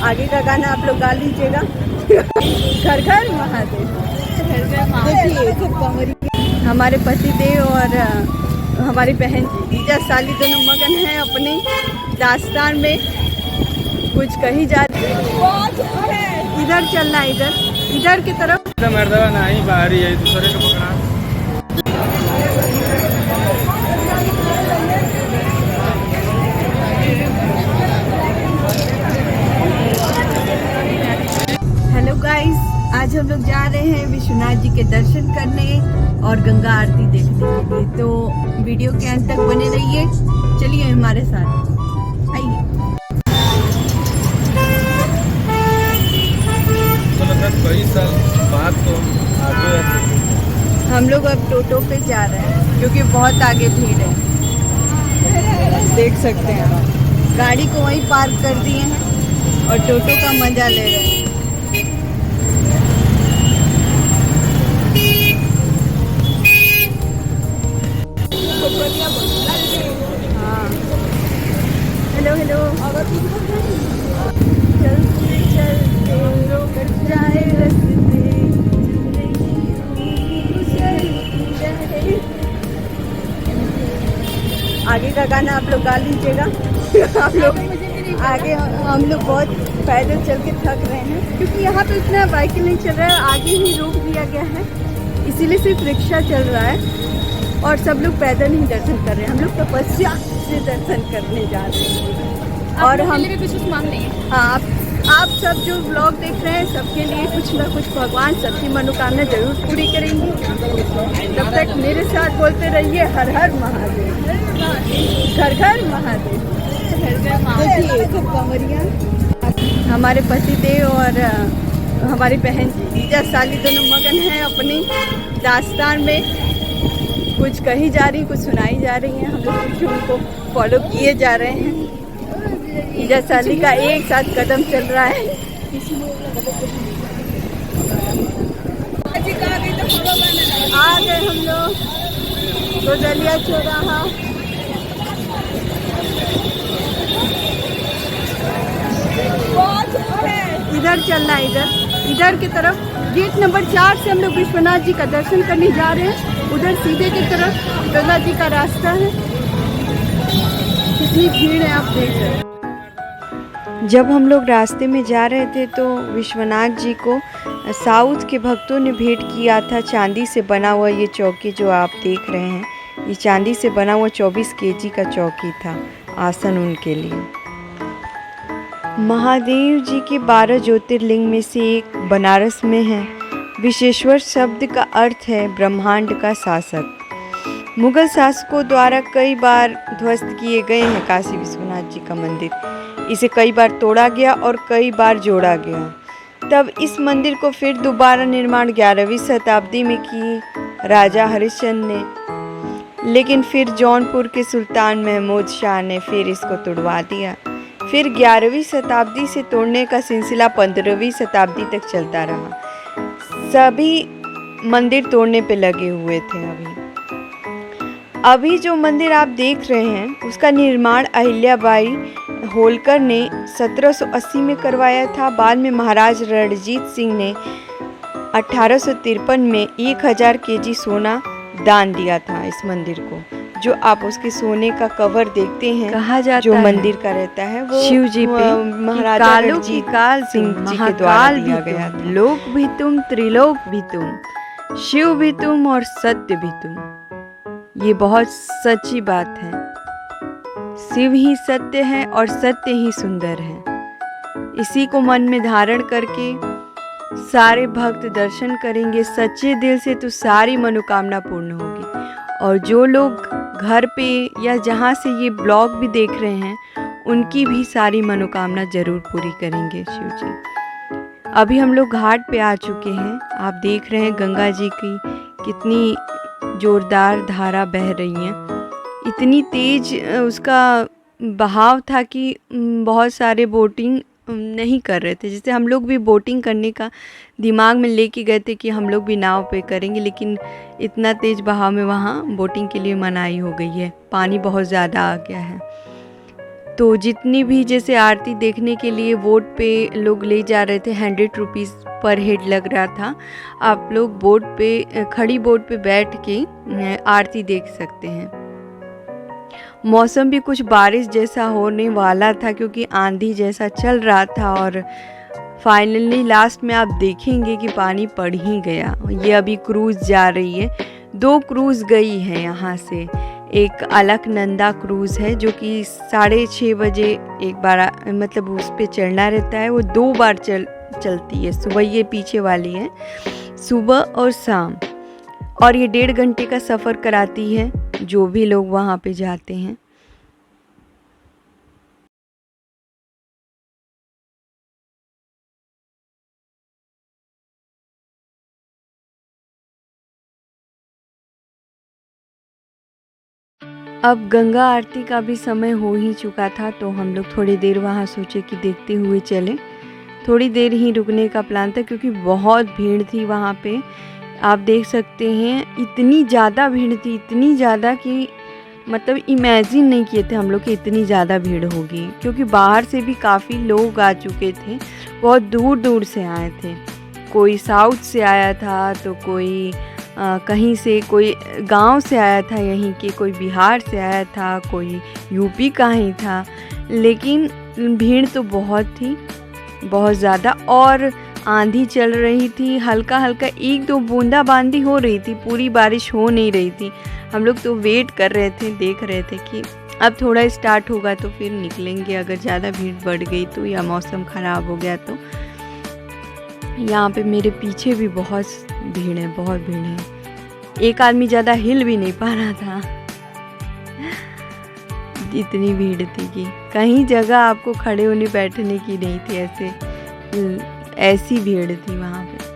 आगे का गाना आप लोग गा लीजिएगा। घर घर महादेव। देखिए हमारे पति देव और हमारी बहन जीजा साली दोनों मगन हैं अपनी दास्तान में। कुछ कही जा रही है, इधर चलना, इधर की तरफ मर्दवा नहीं बाहरी है, दूसरे को पकड़ा। हेलो गाइस, आज हम लोग जा रहे हैं विश्वनाथ जी के दर्शन करने और गंगा आरती देखने के लिए। तो वीडियो के अंत तक बने रहिए, चलिए हमारे साथ आइए। कई साल बाद तो आगे हम लोग अब टोटो पे जा रहे हैं क्योंकि बहुत आगे भीड़ है। देख सकते हैं आप, गाड़ी को वहीं पार्क कर दिए हैं और टोटो का मजा ले रहे हैं। हाँ, हेलो हेलो। चलते चलते जाए रास्ते, आगे का गाना आप लोग गा लीजिएगा। आप लोग आगे, हम लोग बहुत पैदल चल के थक रहे हैं क्योंकि यहाँ पे इतना बाइक नहीं चल रहा है, आगे ही रोक दिया गया है, इसीलिए सिर्फ रिक्शा चल रहा है और सब लोग पैदल ही दर्शन कर रहे हैं। हम लोग तपस्या से दर्शन करने जा रहे हैं और हम कुछ मांग लेंगे। हाँ, आप सब जो ब्लॉग देख रहे हैं सबके लिए कुछ ना कुछ भगवान सबकी मनोकामना जरूर पूरी करेंगे। तब तक मेरे साथ बोलते रहिए हर हर महादेव, घर घर महादेव। देखिए कमरिया, हमारे पति देव और हमारी बहन जीजा साली दोनों मगन हैं अपनी दास्तान में। कुछ कही जा रही, कुछ सुनाई जा रही हैं, हम लोग कुछ उनको फॉलो किए जा रहे हैं। जीजा साली का एक साथ कदम चल रहा है। आ गए हम लोग गोदलिया चौराहा। इधर चलना, इधर की तरफ गेट नंबर 4 से हम लोग विश्वनाथ जी का दर्शन करने जा रहे हैं। उधर सीधे की तरफ गंगा जी का रास्ता है। कितनी भीड़ है आप देख रहे हैं। जब हम लोग रास्ते में जा रहे थे तो विश्वनाथ जी को साउथ के भक्तों ने भेंट किया था चांदी से बना हुआ ये चौकी जो आप देख रहे हैं। ये चांदी से बना हुआ 24 केजी का चौकी था, आसन उनके लिए। महादेव जी के 12 ज्योतिर्लिंग में से एक बनारस में है। विश्वेश्वर शब्द का अर्थ है ब्रह्मांड का शासक। मुगल शासकों द्वारा कई बार ध्वस्त किए गए हैं काशी विश्वनाथ जी का मंदिर। इसे कई बार तोड़ा गया और कई बार जोड़ा गया। तब इस मंदिर को फिर दोबारा निर्माण 11वीं शताब्दी में की राजा हरिश्चंद्र ने, लेकिन फिर जौनपुर के सुल्तान महमूद शाह ने फिर इसको तोड़वा दिया। फिर 11वीं शताब्दी से तोड़ने का सिलसिला 15वीं शताब्दी तक चलता रहा। सभी मंदिर तोड़ने पे लगे हुए थे। अभी जो मंदिर आप देख रहे हैं उसका निर्माण अहिल्याबाई होलकर ने 1780 में करवाया था। बाद में महाराज रणजीत सिंह ने 1853 में 1000 केजी सोना दान दिया था इस मंदिर को। जो आप उसके सोने का कवर देखते हैं, कहा जाता जो मंदिर का रहता है वो शिव जी पे महाराजा रणजीत सिंह जी के द्वारा दिया गया था। लोक भी तुम, त्रिलोक भी तुम, शिव भी तुम और सत्य भी तुम। ये बहुत सच्ची बात है। शिव ही सत्य है और सत्य ही सुंदर है। इसी को मन में धारण करके सारे भक्त दर्शन करेंगे सच्चे दिल से तो सारी मनोकामना पूर्ण होगी। और जो लोग घर पे या जहाँ से ये ब्लॉग भी देख रहे हैं उनकी भी सारी मनोकामना जरूर पूरी करेंगे शिव जी। अभी हम लोग घाट पे आ चुके हैं। आप देख रहे हैं गंगा जी की कितनी जोरदार धारा बह रही है। इतनी तेज उसका बहाव था कि बहुत सारे बोटिंग नहीं कर रहे थे। जैसे हम लोग भी बोटिंग करने का दिमाग में लेके गए थे कि हम लोग भी नाव पे करेंगे, लेकिन इतना तेज़ बहाव में वहाँ बोटिंग के लिए मनाही हो गई है। पानी बहुत ज़्यादा आ गया है। तो जितनी भी जैसे आरती देखने के लिए बोट पे लोग ले जा रहे थे, 100 रुपीज़ पर हेड लग रहा था। आप लोग बोट पे, खड़ी बोट पे बैठ के आरती देख सकते हैं। मौसम भी कुछ बारिश जैसा होने वाला था क्योंकि आंधी जैसा चल रहा था और फाइनली लास्ट में आप देखेंगे कि पानी पड़ ही गया। ये अभी क्रूज़ जा रही है, 2 क्रूज़ गई है यहाँ से। एक अलकनंदा क्रूज़ है जो कि 6:30 बजे एक बार मतलब उस पे चढ़ना रहता है, वो 2 बार चलती है। सुबह ये पीछे वाली है, सुबह और शाम, और ये 1.5 घंटे का सफ़र कराती है जो भी लोग वहाँ पे जाते हैं। अब गंगा आरती का भी समय हो ही चुका था, तो हम लोग थोड़ी देर वहाँ सोचे कि देखते हुए चले। थोड़ी देर ही रुकने का प्लान था क्योंकि बहुत भीड़ थी वहाँ पे। आप देख सकते हैं इतनी ज़्यादा भीड़ थी, इतनी ज़्यादा कि मतलब इमेजिन नहीं किए थे हम लोग कि इतनी ज़्यादा भीड़ होगी, क्योंकि बाहर से भी काफ़ी लोग आ चुके थे, बहुत दूर दूर से आए थे। कोई साउथ से आया था, तो कोई कहीं से, कोई गांव से आया था यहीं के, कोई बिहार से आया था, कोई यूपी का ही था। लेकिन भीड़ तो बहुत थी, बहुत ज़्यादा, और आंधी चल रही थी, हल्का हल्का 1-2 बूंदाबांदी हो रही थी, पूरी बारिश हो नहीं रही थी। हम लोग तो वेट कर रहे थे, देख रहे थे कि अब थोड़ा स्टार्ट होगा तो फिर निकलेंगे, अगर ज़्यादा भीड़ बढ़ गई तो, या मौसम ख़राब हो गया तो। यहाँ पे मेरे पीछे भी बहुत भीड़ है, बहुत भीड़ है। एक आदमी ज़्यादा हिल भी नहीं पा रहा था, इतनी भीड़ थी कि कहीं जगह आपको खड़े होने बैठने की नहीं थी, ऐसी भीड़ थी वहाँ पे।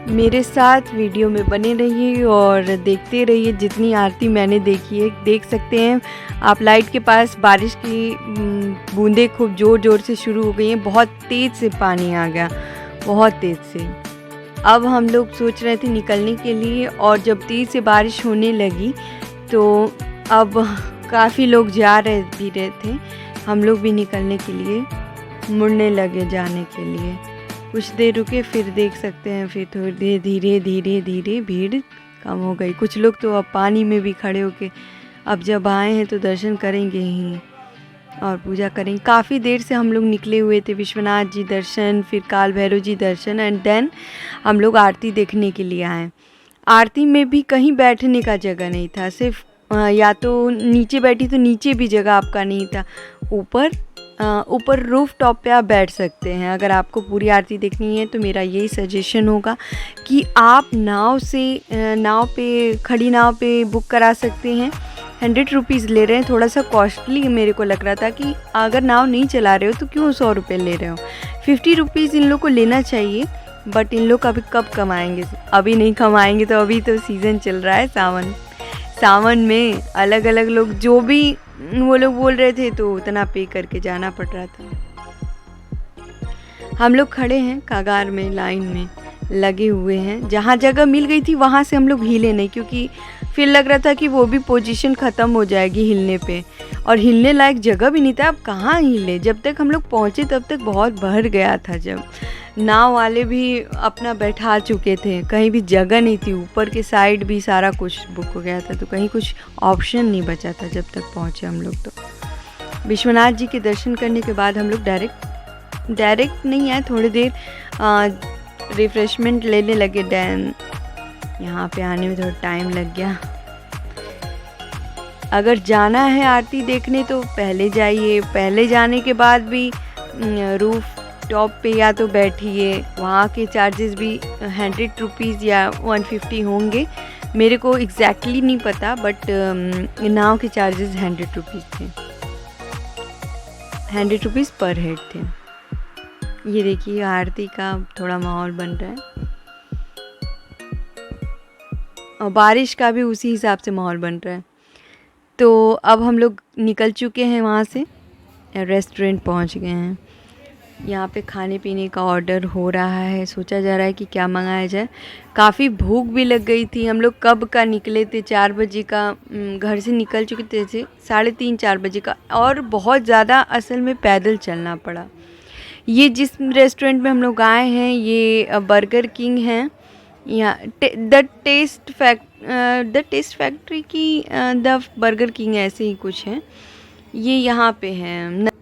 मेरे साथ वीडियो में बने रहिए और देखते रहिए जितनी आरती मैंने देखी है। देख सकते हैं आप लाइट के पास बारिश की बूंदें खूब ज़ोर ज़ोर से शुरू हो गई हैं, बहुत तेज़ से पानी आ गया, बहुत तेज़ से। अब हम लोग सोच रहे थे निकलने के लिए, और जब तेज़ से बारिश होने लगी तो अब काफ़ी लोग जा भी रहे थे, हम लोग भी निकलने के लिए मुड़ने लगे जाने के लिए। कुछ देर रुके, फिर देख सकते हैं फिर थोड़ी देर धीरे धीरे धीरे भीड़ कम हो गई। कुछ लोग तो अब पानी में भी खड़े होके अब जब आए हैं तो दर्शन करेंगे ही और पूजा करेंगे। काफ़ी देर से हम लोग निकले हुए थे, विश्वनाथ जी दर्शन, फिर काल भैरव जी दर्शन, एंड देन हम लोग आरती देखने के लिए आए। आरती में भी कहीं बैठने का जगह नहीं था, सिर्फ या तो नीचे बैठी तो नीचे भी जगह आपका नहीं था, ऊपर रूफ टॉप पे आप बैठ सकते हैं। अगर आपको पूरी आरती देखनी है तो मेरा यही सजेशन होगा कि आप खड़ी नाव पे बुक करा सकते हैं। 100 रुपीज़ ले रहे हैं, थोड़ा सा कॉस्टली मेरे को लग रहा था कि अगर नाव नहीं चला रहे हो तो क्यों 100 रुपये ले रहे हो। 50 रुपीज़ इन लोग को लेना चाहिए, बट इन लोग अभी कब कमाएंगे, अभी नहीं कमाएंगे। तो अभी तो सीज़न चल रहा है सावन में अलग अलग लोग जो भी वो लोग बोल रहे थे तो उतना पे करके जाना पड़ रहा था। हम लोग खड़े हैं कागार में, लाइन में लगे हुए हैं। जहाँ जगह मिल गई थी वहाँ से हम लोग हिले नहीं, क्योंकि फिर लग रहा था कि वो भी पोजीशन ख़त्म हो जाएगी हिलने पे, और हिलने लायक जगह भी नहीं था। अब कहाँ हिले, जब तक हम लोग पहुँचे तब तक बहुत भर गया था। जब नाव वाले भी अपना बैठा चुके थे, कहीं भी जगह नहीं थी, ऊपर के साइड भी सारा कुछ बुक हो गया था, तो कहीं कुछ ऑप्शन नहीं बचा था जब तक पहुँचे हम लोग। तो विश्वनाथ जी के दर्शन करने के बाद हम लोग डायरेक्ट नहीं आए, थोड़ी देर रिफ़्रेशमेंट लेने लगे। यहाँ पे आने में थोड़ा टाइम लग गया। अगर जाना है आरती देखने तो पहले जाइए, पहले जाने के बाद भी रूफ टॉप पे या तो बैठिए। वहाँ के चार्जेस भी 100 रुपीज़ या 150 होंगे, मेरे को एग्जैक्टली नहीं पता, बट नाव के चार्जेस 100 रुपीज़ थे, 100 रुपीज़ पर हेड थे। ये देखिए आरती का थोड़ा माहौल बन रहा है और बारिश का भी उसी हिसाब से माहौल बन रहा है। तो अब हम लोग निकल चुके हैं वहाँ से, रेस्टोरेंट पहुँच गए हैं। यहाँ पे खाने पीने का ऑर्डर हो रहा है, सोचा जा रहा है कि क्या मंगाया जाए। काफ़ी भूख भी लग गई थी। हम लोग कब का निकले थे, 4 बजे का घर से निकल चुके थे, 3:30-4 बजे का, और बहुत ज़्यादा असल में पैदल चलना पड़ा। ये जिस रेस्टोरेंट में हम लोग आए हैं ये बर्गर किंग है। यहाँ द टेस्ट फैक्ट्री की द बर्गर किंग ऐसे ही कुछ है। ये यहाँ पे है